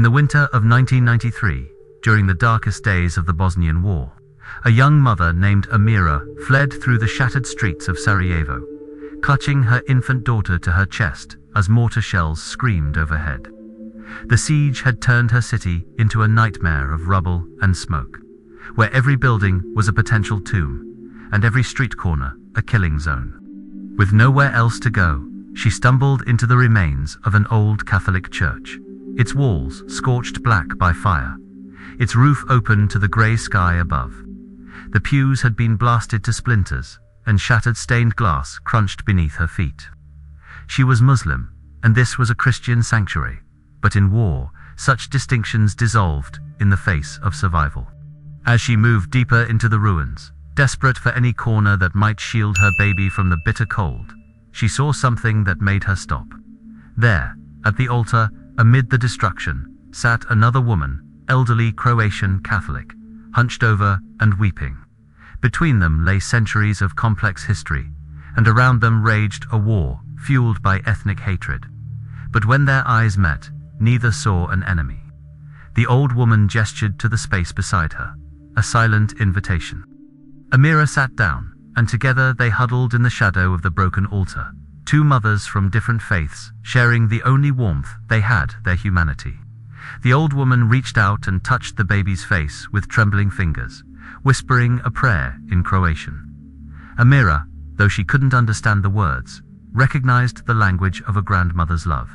In the winter of 1993, during the darkest days of the Bosnian War, a young mother named Amira fled through the shattered streets of Sarajevo, clutching her infant daughter to her chest as mortar shells screamed overhead. The siege had turned her city into a nightmare of rubble and smoke, where every building was a potential tomb, and every street corner a killing zone. With nowhere else to go, she stumbled into the remains of an old Catholic church, its walls scorched black by fire, its roof open to the grey sky above. The pews had been blasted to splinters, and shattered stained glass crunched beneath her feet. She was Muslim, and this was a Christian sanctuary, but in war, such distinctions dissolved in the face of survival. As she moved deeper into the ruins, desperate for any corner that might shield her baby from the bitter cold, she saw something that made her stop. There, at the altar, amid the destruction, sat another woman, elderly Croatian Catholic, hunched over and weeping. Between them lay centuries of complex history, and around them raged a war fueled by ethnic hatred. But when their eyes met, neither saw an enemy. The old woman gestured to the space beside her, a silent invitation. Amira sat down, and together they huddled in the shadow of the broken altar, two mothers from different faiths, sharing the only warmth they had, their humanity. The old woman reached out and touched the baby's face with trembling fingers, whispering a prayer in Croatian. Amira, though she couldn't understand the words, recognized the language of a grandmother's love.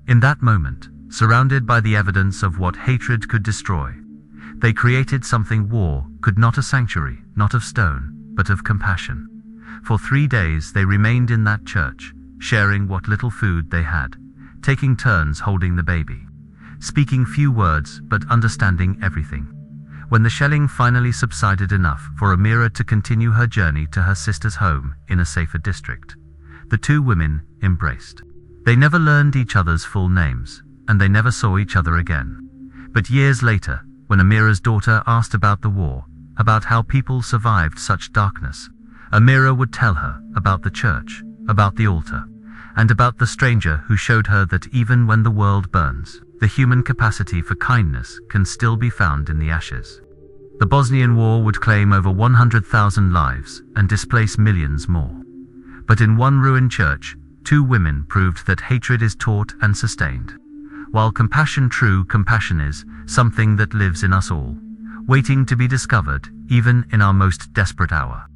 In that moment, surrounded by the evidence of what hatred could destroy, they created something war could not: a sanctuary, not of stone, but of compassion. For 3 days they remained in that church, sharing what little food they had, taking turns holding the baby, speaking few words but understanding everything. When the shelling finally subsided enough for Amira to continue her journey to her sister's home in a safer district, the two women embraced. They never learned each other's full names, and they never saw each other again. But years later, when Amira's daughter asked about the war, about how people survived such darkness, Amira would tell her about the church, about the altar, and about the stranger who showed her that even when the world burns, the human capacity for kindness can still be found in the ashes. The Bosnian War would claim over 100,000 lives and displace millions more. But in one ruined church, two women proved that hatred is taught and sustained, while true compassion is something that lives in us all, waiting to be discovered even in our most desperate hour.